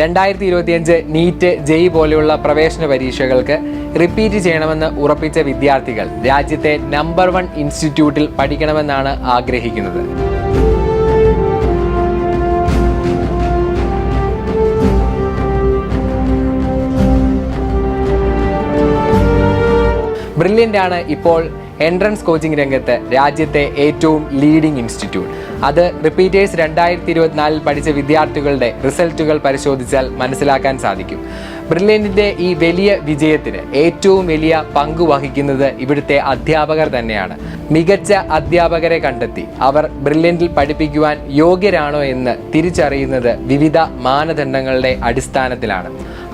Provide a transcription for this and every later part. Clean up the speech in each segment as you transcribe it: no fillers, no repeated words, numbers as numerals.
2025 NEET JEE പോലെയുള്ള പ്രവേശന പരീക്ഷകൾക്ക് റിപ്പീറ്റ് ചെയ്യണമെന്ന് ഉറപ്പിച്ച വിദ്യാർത്ഥികൾ രാജ്യത്തെ നമ്പർ 1 ഇൻസ്റ്റിറ്റ്യൂട്ടിൽ പഠിക്കണമെന്നാണ് ആഗ്രഹിക്കുന്നത്. ബ്രില്യൻ്റ് ആണ് ഇപ്പോൾ എൻട്രൻസ് കോച്ചിങ് രംഗത്ത് രാജ്യത്തെ ഏറ്റവും ലീഡിംഗ് ഇൻസ്റ്റിറ്റ്യൂട്ട്. അത് റിപ്പീറ്റേഴ്സ് 2024 പഠിച്ച വിദ്യാർത്ഥികളുടെ റിസൾട്ടുകൾ പരിശോധിച്ചാൽ മനസ്സിലാക്കാൻ സാധിക്കും. ബ്രില്യൻറ്റിൻ്റെ ഈ വലിയ വിജയത്തിന് ഏറ്റവും വലിയ പങ്ക് വഹിക്കുന്നത് ഇവിടുത്തെ അധ്യാപകർ തന്നെയാണ്. മികച്ച അധ്യാപകരെ കണ്ടെത്തി അവർ ബ്രില്യൻറ്റിൽ പഠിപ്പിക്കുവാൻ യോഗ്യരാണോ എന്ന് തിരിച്ചറിയുന്നത് വിവിധ മാനദണ്ഡങ്ങളുടെ അടിസ്ഥാനത്തിലാണ്.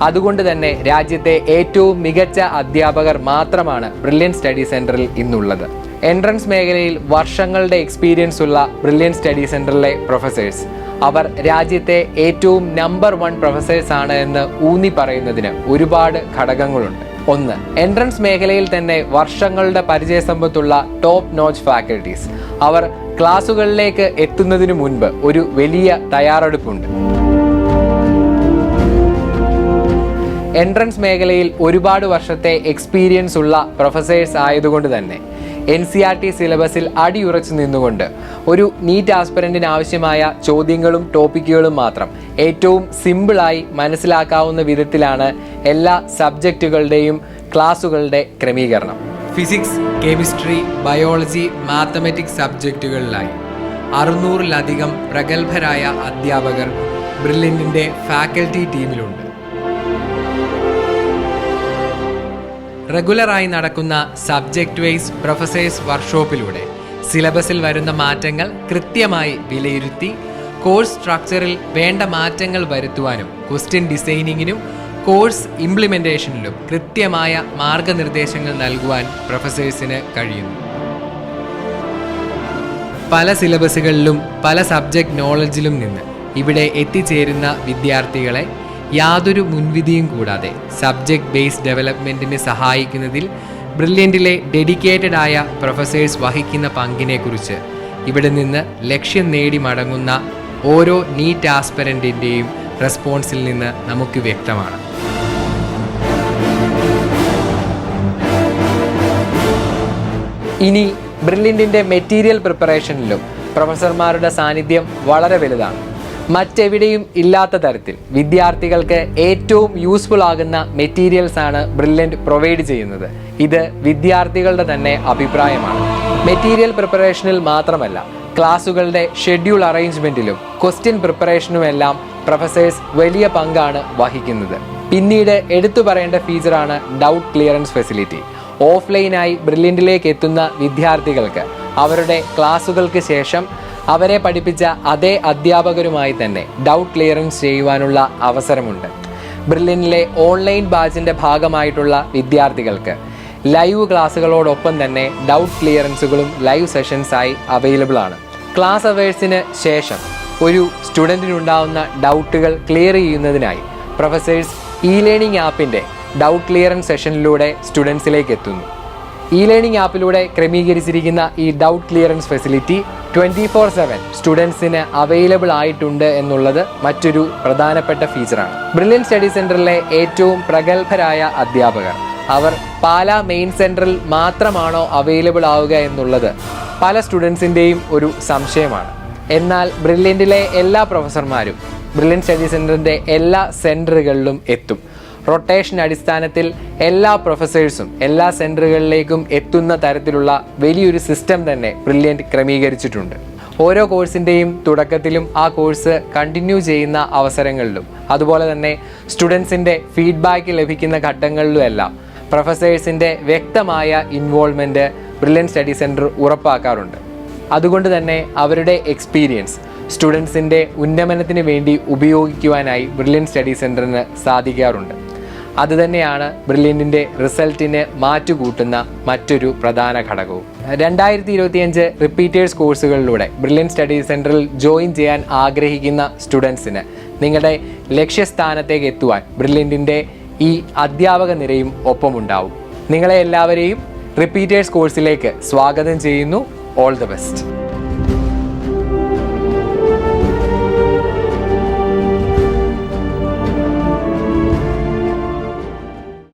അതുകൊണ്ട് തന്നെ രാജ്യത്തെ ഏറ്റവും മികച്ച അധ്യാപകർ മാത്രമാണ് ബ്രില്യൻറ്റ് സ്റ്റഡി സെൻറ്ററിൽ ഇന്നുള്ളത്. എൻട്രൻസ് മേഖലയിൽ വർഷങ്ങളുടെ എക്സ്പീരിയൻസ് ഉള്ള ബ്രില്യൻറ്റ് സ്റ്റഡി സെൻറ്ററിലെ പ്രൊഫസേഴ്സ് അവർ രാജ്യത്തെ ഏറ്റവും നമ്പർ 1 പ്രൊഫസേഴ്സ് ആണ് എന്ന് ഊന്നി പറയുന്നതിന് ഒരുപാട് ഘടകങ്ങളുണ്ട്. ഒന്ന്, എൻട്രൻസ് മേഖലയിൽ തന്നെ വർഷങ്ങളുടെ പരിചയസമ്പത്തുള്ള ടോപ്പ് നോച്ച് ഫാക്കൽറ്റീസ്. അവർ ക്ലാസുകളിലേക്ക് എത്തുന്നതിനു മുൻപ് ഒരു വലിയ തയ്യാറെടുപ്പുണ്ട്. എൻട്രൻസ് മേഖലയിൽ ഒരുപാട് വർഷത്തെ എക്സ്പീരിയൻസ് ഉള്ള പ്രൊഫസേഴ്സ് ആയതുകൊണ്ട് തന്നെ NCERT സിലബസിൽ അടിയുറച്ചു നിന്നുകൊണ്ട് ഒരു നീറ്റ് ആസ്പിരന്റിന് ആവശ്യമായ ചോദ്യങ്ങളും ടോപ്പിക്കുകളും മാത്രം ഏറ്റവും സിമ്പിളായി മനസ്സിലാക്കാവുന്ന വിധത്തിലാണ് എല്ലാ സബ്ജക്റ്റുകളുടെയും ക്ലാസുകളുടെ ക്രമീകരണം. ഫിസിക്സ്, കെമിസ്ട്രി, ബയോളജി, മാത്തമാറ്റിക്സ് സബ്ജക്റ്റുകളിലായി 600-ലധികം പ്രഗത്ഭരായ അധ്യാപകർ ബ്രില്യൻറ്റിൻ്റെ ഫാക്കൽറ്റി ടീമിലുണ്ട്. റെഗുലറായി നടക്കുന്ന സബ്ജക്റ്റ് വൈസ് പ്രൊഫസേഴ്സ് വർക്ക്ഷോപ്പിലൂടെ സിലബസിൽ വരുന്ന മാറ്റങ്ങൾ കൃത്യമായി വിലയിരുത്തി കോഴ്സ് സ്ട്രക്ചറിൽ വേണ്ട മാറ്റങ്ങൾ വരുത്തുവാനും ക്വസ്റ്റ്യൻ ഡിസൈനിങ്ങിനും കോഴ്സ് ഇംപ്ലിമെൻറ്റേഷനിലും കൃത്യമായ മാർഗനിർദ്ദേശങ്ങൾ നൽകുവാൻ പ്രൊഫസേഴ്സിന് കഴിയുന്നു. പല സിലബസുകളിലും പല സബ്ജക്റ്റ് നോളജിലും നിന്ന് ഇവിടെ എത്തിച്ചേരുന്ന വിദ്യാർത്ഥികളെ യാതൊരു മുൻവിധിയും കൂടാതെ സബ്ജക്റ്റ് ബേസ്ഡ് ഡെവലപ്മെൻറ്റിന് സഹായിക്കുന്നതിൽ ബ്രില്യൻറ്റിലെ ഡെഡിക്കേറ്റഡ് ആയ പ്രൊഫസേഴ്സ് വഹിക്കുന്ന പങ്കിനെക്കുറിച്ച് ഇവിടെ നിന്ന് ലക്ഷ്യം നേടി മടങ്ങുന്ന ഓരോ നീറ്റ് ആസ്പിരൻറ്റിൻ്റെയും റെസ്പോൺസിൽ നിന്ന് നമുക്ക് വ്യക്തമാണ്. ഇനി ബ്രില്യൻറ്റിൻ്റെ മെറ്റീരിയൽ പ്രിപ്പറേഷനിലും പ്രൊഫസർമാരുടെ സാന്നിധ്യം വളരെ വലുതാണ്. മറ്റെവിടെയും ഇല്ലാത്ത തരത്തിൽ വിദ്യാർത്ഥികൾക്ക് ഏറ്റവും യൂസ്ഫുൾ ആകുന്ന മെറ്റീരിയൽസ് ആണ് ബ്രില്യൻറ്റ് പ്രൊവൈഡ് ചെയ്യുന്നത്. ഇത് വിദ്യാർത്ഥികളുടെ തന്നെ അഭിപ്രായമാണ്. മെറ്റീരിയൽ പ്രിപ്പറേഷനിൽ മാത്രമല്ല, ക്ലാസുകളുടെ ഷെഡ്യൂൾ അറേഞ്ച്മെൻറ്റിലും ക്വസ്റ്റ്യൻ പ്രിപ്പറേഷനുമെല്ലാം പ്രൊഫസേഴ്സ് വലിയ പങ്കാണ് വഹിക്കുന്നത്. പിന്നീട് എടുത്തു പറയേണ്ട ഫീച്ചറാണ് ഡൗട്ട് ക്ലിയറൻസ് ഫെസിലിറ്റി. ഓഫ്ലൈനായി ബ്രില്യൻറ്റിലേക്ക് എത്തുന്ന വിദ്യാർത്ഥികൾക്ക് അവരുടെ ക്ലാസുകൾക്ക് ശേഷം അവരെ പഠിപ്പിച്ച അതേ അധ്യാപകരുമായി തന്നെ ഡൗട്ട് ക്ലിയറൻസ് ചെയ്യുവാനുള്ള അവസരമുണ്ട്. ബ്രില്യൻറ്റിലെ ഓൺലൈൻ ബാച്ചിൻ്റെ ഭാഗമായിട്ടുള്ള വിദ്യാർത്ഥികൾക്ക് ലൈവ് ക്ലാസ്സുകളോടൊപ്പം തന്നെ ഡൗട്ട് ക്ലിയറൻസുകളും ലൈവ് സെഷൻസായി അവൈലബിൾ ആണ്. ക്ലാസ് അവേഴ്സിന് ശേഷം ഒരു സ്റ്റുഡൻറ്റിനുണ്ടാവുന്ന ഡൗട്ടുകൾ ക്ലിയർ ചെയ്യുന്നതിനായി പ്രൊഫസേഴ്സ് ലേണിംഗ് ആപ്പിൻ്റെ ഡൗട്ട് ക്ലിയറൻസ് സെഷനിലൂടെ സ്റ്റുഡൻസിലേക്ക് എത്തുന്നു. ലേണിംഗ് ആപ്പിലൂടെ ക്രമീകരിച്ചിരിക്കുന്ന ഈ ഡൗട്ട് ക്ലിയറൻസ് ഫെസിലിറ്റി 24/7 സ്റ്റുഡൻസിന് അവൈലബിൾ ആയിട്ടുണ്ട് എന്നുള്ളത് മറ്റൊരു പ്രധാനപ്പെട്ട ഫീച്ചറാണ്. ബ്രില്യൻറ്റ് സ്റ്റഡി സെൻറ്ററിലെ ഏറ്റവും പ്രഗത്ഭരായ അധ്യാപകർ അവർ പാലാ മെയിൻ സെൻറ്ററിൽ മാത്രമാണോ അവൈലബിൾ ആവുക എന്നുള്ളത് പല സ്റ്റുഡൻസിൻ്റെയും ഒരു സംശയമാണ്. എന്നാൽ ബ്രില്യൻറ്റിലെ എല്ലാ പ്രൊഫസർമാരും ബ്രില്യൻറ്റ് സ്റ്റഡി സെൻറ്ററിൻ്റെ എല്ലാ സെൻറ്ററുകളിലും എത്തും. റൊട്ടേഷൻ അടിസ്ഥാനത്തിൽ എല്ലാ പ്രൊഫസേഴ്സും എല്ലാ സെൻറ്ററുകളിലേക്കും എത്തുന്ന തരത്തിലുള്ള വലിയൊരു സിസ്റ്റം തന്നെ ബ്രില്യൻറ്റ് ക്രമീകരിച്ചിട്ടുണ്ട്. ഓരോ കോഴ്സിൻ്റെയും തുടക്കത്തിലും ആ കോഴ്സ് കണ്ടിന്യൂ ചെയ്യുന്ന അവസരങ്ങളിലും അതുപോലെ തന്നെ സ്റ്റുഡൻസിൻ്റെ ഫീഡ്ബാക്ക് ലഭിക്കുന്ന ഘട്ടങ്ങളിലുമെല്ലാം പ്രൊഫസേഴ്സിൻ്റെ വ്യക്തമായ ഇൻവോൾവ്മെൻറ്റ് ബ്രില്യൻറ്റ് സ്റ്റഡി സെൻറ്റർ ഉറപ്പാക്കാറുണ്ട്. അതുകൊണ്ട് തന്നെ അവരുടെ എക്സ്പീരിയൻസ് സ്റ്റുഡൻസിൻ്റെ ഉന്നമനത്തിന് വേണ്ടി ഉപയോഗിക്കുവാനായി ബ്രില്യൻറ്റ് സ്റ്റഡി സെൻറ്ററിന് സാധിക്കാറുണ്ട്. അതുതന്നെയാണ് ബ്രില്യൻറ്റിൻ്റെ റിസൾട്ടിന് മാറ്റുകൂട്ടുന്ന മറ്റൊരു പ്രധാന ഘടകവും. 2025 റിപ്പീറ്റേഴ്സ് കോഴ്സുകളിലൂടെ ബ്രില്യൻറ്റ് സ്റ്റഡി സെൻറ്ററിൽ ജോയിൻ ചെയ്യാൻ ആഗ്രഹിക്കുന്ന സ്റ്റുഡൻസിന് നിങ്ങളുടെ ലക്ഷ്യസ്ഥാനത്തേക്ക് എത്തുവാൻ ബ്രില്യൻറ്റിൻ്റെ ഈ അധ്യാപക നിരയും ഒപ്പമുണ്ടാവും. നിങ്ങളെ എല്ലാവരെയും റിപ്പീറ്റേഴ്സ് കോഴ്സിലേക്ക് സ്വാഗതം ചെയ്യുന്നു. All the best.